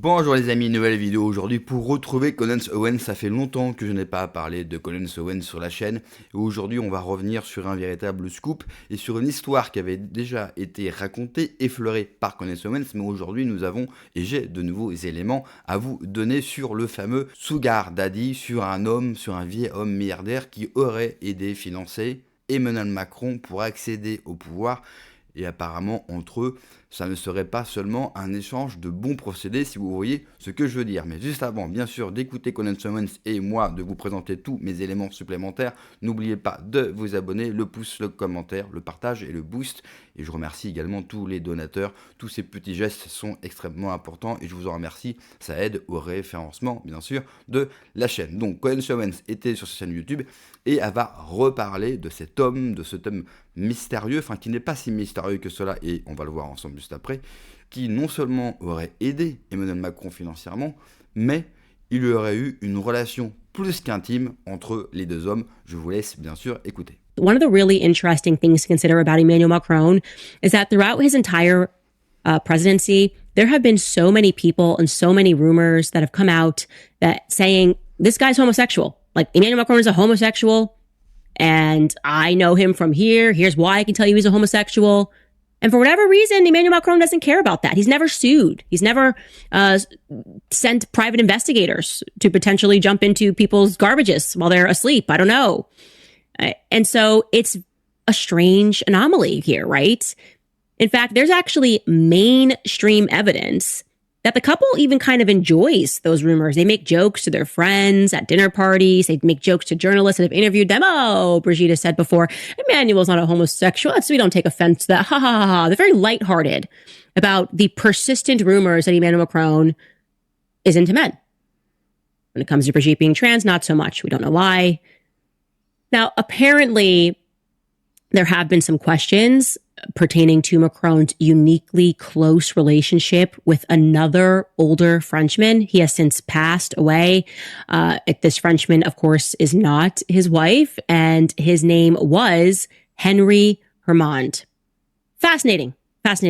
Bonjour les amis, nouvelle vidéo aujourd'hui pour retrouver Clarence Owens. Ça fait longtemps que je n'ai pas parlé de Clarence Owens sur la chaîne. Et aujourd'hui, on va revenir sur un véritable scoop et sur une histoire qui avait déjà été racontée, effleurée par Clarence Owens. Mais aujourd'hui, nous avons, et j'ai de nouveaux éléments à vous donner sur le fameux Sugar Daddy, sur un homme, sur un vieil homme milliardaire qui aurait aidé, financé Emmanuel Macron pour accéder au pouvoir. Et apparemment, entre eux, ça ne serait pas seulement un échange de bons procédés, si vous voyez ce que je veux dire. Mais juste avant, bien sûr, d'écouter Clarence Owens et moi de vous présenter tous mes éléments supplémentaires, n'oubliez pas de vous abonner, le pouce, le commentaire, le partage et le boost. Et je remercie également tous les donateurs. Tous ces petits gestes sont extrêmement importants et je vous en remercie. Ça aide au référencement, bien sûr, de la chaîne. Donc, Clarence Owens était sur sa chaîne YouTube et elle va reparler de cet homme, de cet homme mystérieux, enfin qui n'est pas si mystérieux que cela, et on va le voir ensemble juste après, qui non seulement aurait aidé Emmanuel Macron financièrement, mais il y aurait eu une relation plus qu'intime entre les deux hommes. Je vous laisse bien sûr écouter. One of the really interesting things to consider about Emmanuel Macron is that throughout his entire presidency, there have been so many people and so many rumors that have come out that saying this guy's homosexual. Like Emmanuel Macron is a homosexual, and I know him from here. Here's why I can tell you he's a homosexual. And for whatever reason, Emmanuel Macron doesn't care about that. He's never sued. He's never sent private investigators to potentially jump into people's garbages while they're asleep. I don't know. And so it's a strange anomaly here, right? In fact, there's actually mainstream evidence that the couple even kind of enjoys those rumors. They make jokes to their friends at dinner parties. They make jokes to journalists that have interviewed them. Oh, Brigitte said before, Emmanuel's not a homosexual, so we don't take offense to that. Ha ha ha ha. They're very lighthearted about the persistent rumors that Emmanuel Macron is into men. When it comes to Brigitte being trans, not so much. We don't know why. Now, apparently, there have been some questions pertaining to Macron's uniquely close relationship with another older Frenchman. He has since passed away. This Frenchman, of course, is not his wife, and his name was Henry Hermand. Fascinating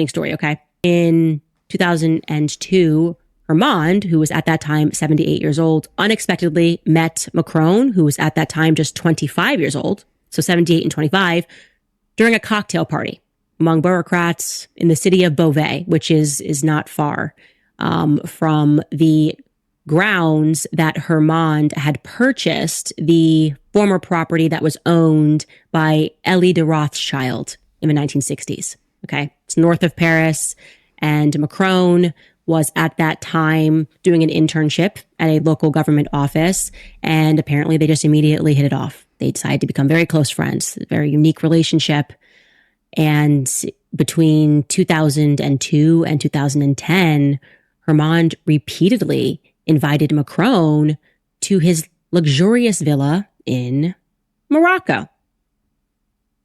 story, okay? In 2002, Hermand, who was at that time 78 years old, unexpectedly met Macron, who was at that time just 25 years old, so 78 and 25, during a cocktail party among bureaucrats in the city of Beauvais, which is not far from the grounds that Hermand had purchased the former property that was owned by Elie de Rothschild in the 1960s. Okay, it's north of Paris, and Macron was at that time doing an internship at a local government office, and apparently they just immediately hit it off. They decided to become very close friends, a very unique relationship. And between 2002 and 2010, Hermand repeatedly invited Macron to his luxurious villa in Morocco.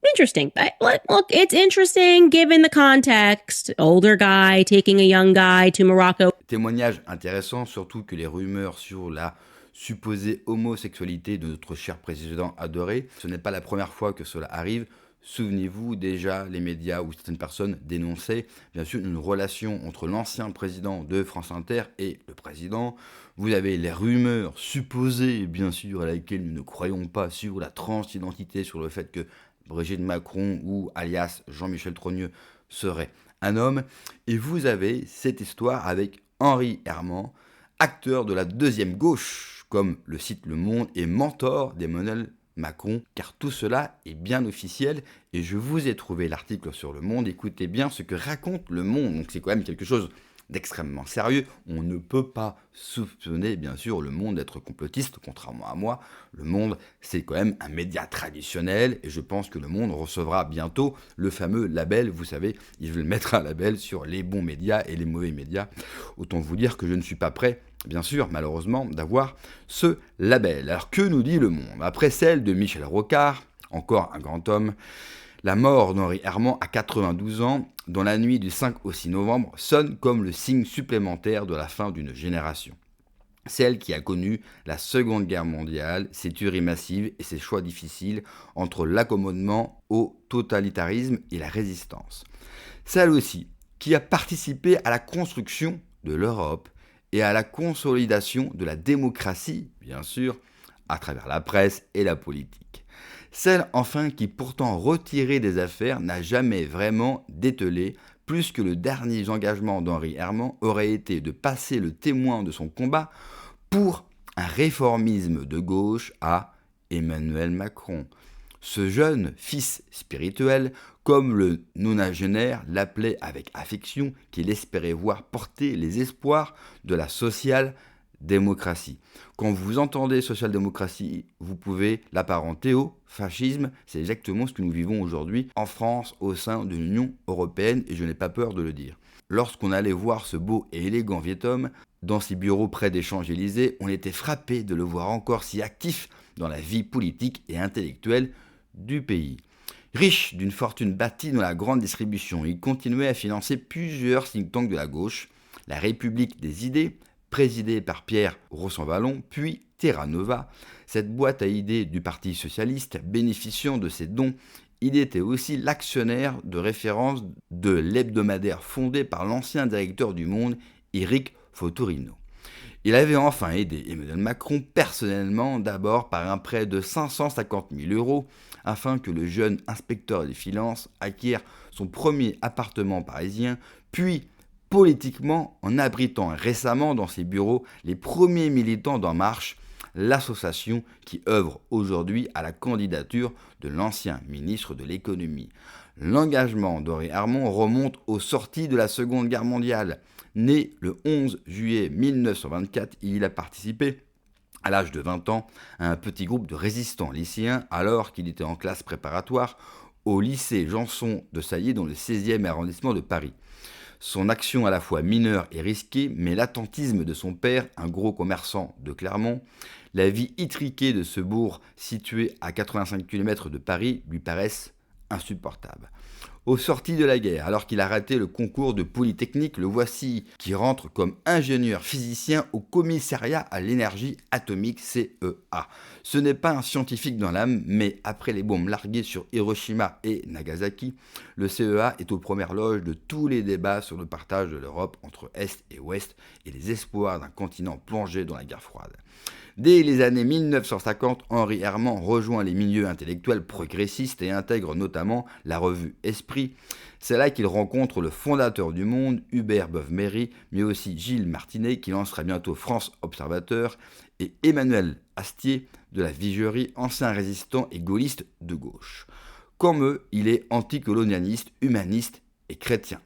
Interesting. Look, it's interesting given the context. Older guy taking a young guy to Morocco. Témoignage intéressant, surtout que les rumeurs sur la supposée homosexualité de notre cher président adoré, ce n'est pas la première fois que cela arrive. Souvenez-vous, déjà, les médias ou certaines personnes dénonçaient bien sûr une relation entre l'ancien président de France Inter et le président. Vous avez les rumeurs supposées, bien sûr, à laquelle nous ne croyons pas, sur la transidentité, sur le fait que Brigitte Macron ou alias Jean-Michel Trogneux serait un homme. Et vous avez cette histoire avec Henry Hermand, acteur de la deuxième gauche, comme le cite Le Monde, et mentor d'Emmanuel Macron, car tout cela est bien officiel et je vous ai trouvé l'article sur Le Monde. Écoutez bien ce que raconte Le Monde, donc c'est quand même quelque chose d'extrêmement sérieux. On ne peut pas soupçonner bien sûr Le Monde d'être complotiste, contrairement à moi. Le Monde, c'est quand même un média traditionnel et je pense que Le Monde recevra bientôt le fameux label, vous savez, ils veulent mettre un label sur les bons médias et les mauvais médias. Autant vous dire que je ne suis pas prêt, bien sûr, malheureusement, d'avoir ce label. Alors que nous dit Le Monde? Après celle de Michel Rocard, encore un grand homme, la mort d'Henry Hermand à 92 ans, dans la nuit du 5 au 6 novembre, sonne comme le signe supplémentaire de la fin d'une génération. Celle qui a connu la Seconde Guerre mondiale, ses tueries massives et ses choix difficiles entre l'accommodement au totalitarisme et la résistance. Celle aussi qui a participé à la construction de l'Europe et à la consolidation de la démocratie, bien sûr, à travers la presse et la politique. Celle enfin qui, pourtant retirée des affaires, n'a jamais vraiment dételé, plus que le dernier engagement d'Henri Herman aurait été de passer le témoin de son combat pour un réformisme de gauche à Emmanuel Macron. Ce jeune fils spirituel, comme le nonagénaire l'appelait avec affection, qu'il espérait voir porter les espoirs de la social-démocratie. Quand vous entendez social-démocratie, vous pouvez l'apparenter au fascisme. C'est exactement ce que nous vivons aujourd'hui en France au sein de l'Union européenne, et je n'ai pas peur de le dire. Lorsqu'on allait voir ce beau et élégant vieux-homme dans ses bureaux près des Champs-Élysées, on était frappé de le voir encore si actif dans la vie politique et intellectuelle du pays. Riche d'une fortune bâtie dans la grande distribution, il continuait à financer plusieurs think tanks de la gauche, la République des idées, présidée par Pierre Rossanvallon, puis Terra Nova, cette boîte à idées du Parti socialiste. Bénéficiant de ses dons, il était aussi l'actionnaire de référence de l'hebdomadaire fondé par l'ancien directeur du Monde, Éric Fotorino. Il avait enfin aidé Emmanuel Macron personnellement, d'abord par un prêt de 550 000 € afin que le jeune inspecteur des finances acquiert son premier appartement parisien, puis politiquement en abritant récemment dans ses bureaux les premiers militants d'En Marche, l'association qui œuvre aujourd'hui à la candidature de l'ancien ministre de l'économie. L'engagement d'Henri Herman remonte aux sorties de la Seconde Guerre mondiale. Né le 11 juillet 1924, il a participé, à l'âge de 20 ans, à un petit groupe de résistants lycéens alors qu'il était en classe préparatoire au lycée Janson de Sailly dans le 16e arrondissement de Paris. Son action à la fois mineure et risquée, mais l'attentisme de son père, un gros commerçant de Clermont, la vie étriquée de ce bourg situé à 85 km de Paris lui paraissent insupportables. Aux sorties de la guerre, alors qu'il a raté le concours de Polytechnique, le voici qui rentre comme ingénieur physicien au commissariat à l'énergie atomique CEA. Ce n'est pas un scientifique dans l'âme, mais après les bombes larguées sur Hiroshima et Nagasaki, le CEA est aux premières loges de tous les débats sur le partage de l'Europe entre Est et Ouest et les espoirs d'un continent plongé dans la guerre froide. Dès les années 1950, Henri Herman rejoint les milieux intellectuels progressistes et intègre notamment la revue Esprit. C'est là qu'il rencontre le fondateur du Monde, Hubert Beuve-Méry, mais aussi Gilles Martinet, qui lancera bientôt France Observateur, et Emmanuel Astier de la Vigerie, ancien résistant et gaulliste de gauche. Comme eux, il est anticolonialiste, humaniste et chrétien.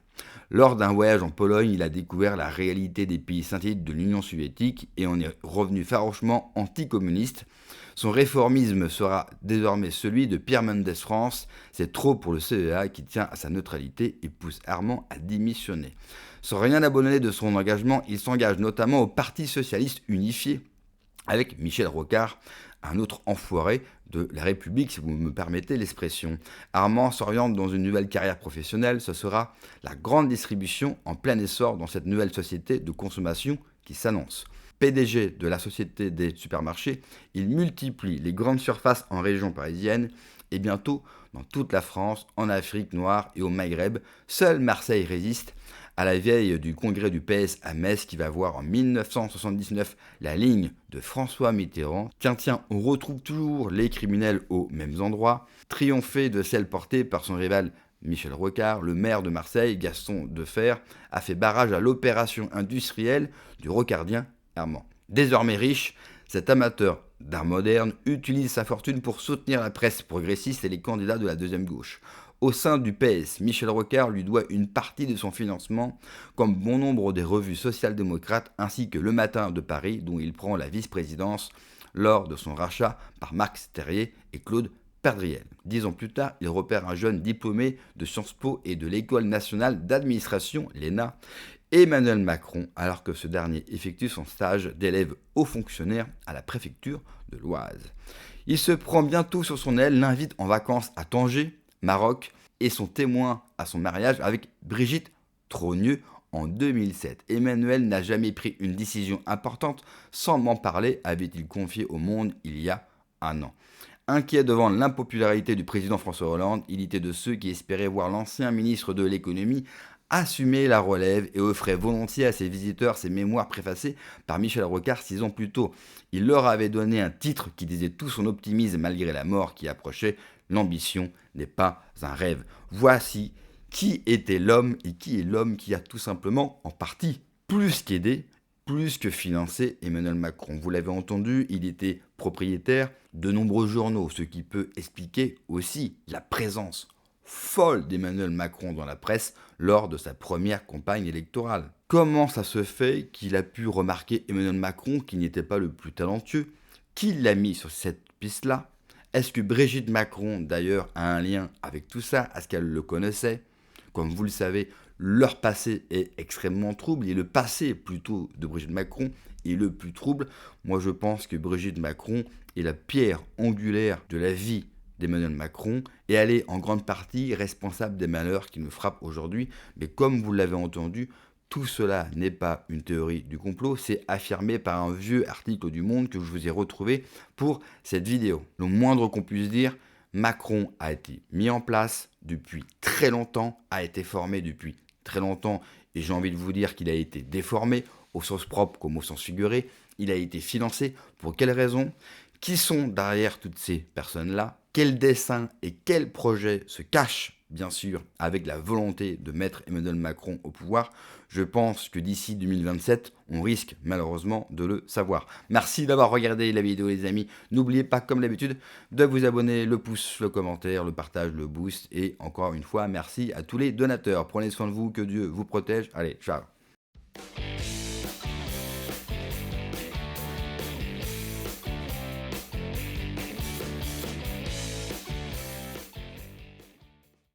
Lors d'un voyage en Pologne, il a découvert la réalité des pays satellites de l'Union soviétique et en est revenu farouchement anticommuniste. Son réformisme sera désormais celui de Pierre Mendès France. C'est trop pour le CEA qui tient à sa neutralité et pousse Herman à démissionner. Sans rien abandonner de son engagement, il s'engage notamment au Parti socialiste unifié avec Michel Rocard, un autre enfoiré de la République, si vous me permettez l'expression. Herman s'oriente dans une nouvelle carrière professionnelle, ce sera la grande distribution en plein essor dans cette nouvelle société de consommation qui s'annonce. PDG de la Société des supermarchés, il multiplie les grandes surfaces en région parisienne et bientôt dans toute la France, en Afrique noire et au Maghreb. Seule Marseille résiste à la veille du congrès du PS à Metz qui va voir en 1979 la ligne de François Mitterrand. Tiens, on retrouve toujours les criminels aux mêmes endroits, triompher de celle portée par son rival Michel Rocard. Le maire de Marseille, Gaston Defferre, a fait barrage à l'opération industrielle du rocardien Herman. Désormais riche, cet amateur d'art moderne utilise sa fortune pour soutenir la presse progressiste et les candidats de la deuxième gauche. Au sein du PS, Michel Rocard lui doit une partie de son financement, comme bon nombre des revues social-démocrates, ainsi que Le Matin de Paris, dont il prend la vice-présidence lors de son rachat par Marc Terrier et Claude Perdriel. 10 ans plus tard, il repère un jeune diplômé de Sciences Po et de l'École nationale d'administration, l'ENA, Emmanuel Macron, alors que ce dernier effectue son stage d'élève haut fonctionnaire à la préfecture de l'Oise. Il se prend bientôt sur son aile, l'invite en vacances à Tanger, Maroc, et son témoin à son mariage avec Brigitte Trogneux en 2007. Emmanuel n'a jamais pris une décision importante sans m'en parler, avait-il confié au Monde il y a un an. Inquiet devant l'impopularité du président François Hollande, il était de ceux qui espéraient voir l'ancien ministre de l'économie assumait la relève et offrait volontiers à ses visiteurs ses mémoires préfacées par Michel Rocard 6 ans plus tôt. Il leur avait donné un titre qui disait tout son optimisme malgré la mort qui approchait. L'ambition n'est pas un rêve. Voici qui était l'homme et qui est l'homme qui a tout simplement en partie plus qu'aidé, plus que financé Emmanuel Macron. Vous l'avez entendu, il était propriétaire de nombreux journaux, ce qui peut expliquer aussi la présence folle d'Emmanuel Macron dans la presse lors de sa première campagne électorale. Comment ça se fait qu'il a pu remarquer Emmanuel Macron qui n'était pas le plus talentueux? Qui l'a mis sur cette piste-là? Est-ce que Brigitte Macron, d'ailleurs, a un lien avec tout ça? Est-ce qu'elle le connaissait? Comme vous le savez, leur passé est extrêmement trouble, et le passé plutôt de Brigitte Macron est le plus trouble. Moi je pense que Brigitte Macron est la pierre angulaire de la vie d'Emmanuel Macron, et elle est en grande partie responsable des malheurs qui nous frappent aujourd'hui. Mais comme vous l'avez entendu, tout cela n'est pas une théorie du complot, c'est affirmé par un vieux article du Monde que je vous ai retrouvé pour cette vidéo. Le moindre qu'on puisse dire, Macron a été mis en place depuis très longtemps, a été formé depuis très longtemps, et j'ai envie de vous dire qu'il a été déformé, au sens propre comme au sens figuré. Il a été financé. Pour quelles raisons? Qui sont derrière toutes ces personnes-là? Quels dessins et quels projets se cachent, bien sûr, avec la volonté de mettre Emmanuel Macron au pouvoir? Je pense que d'ici 2027, on risque malheureusement de le savoir. Merci d'avoir regardé la vidéo, les amis. N'oubliez pas, comme d'habitude, de vous abonner, le pouce, le commentaire, le partage, le boost. Et encore une fois, merci à tous les donateurs. Prenez soin de vous, que Dieu vous protège. Allez, ciao.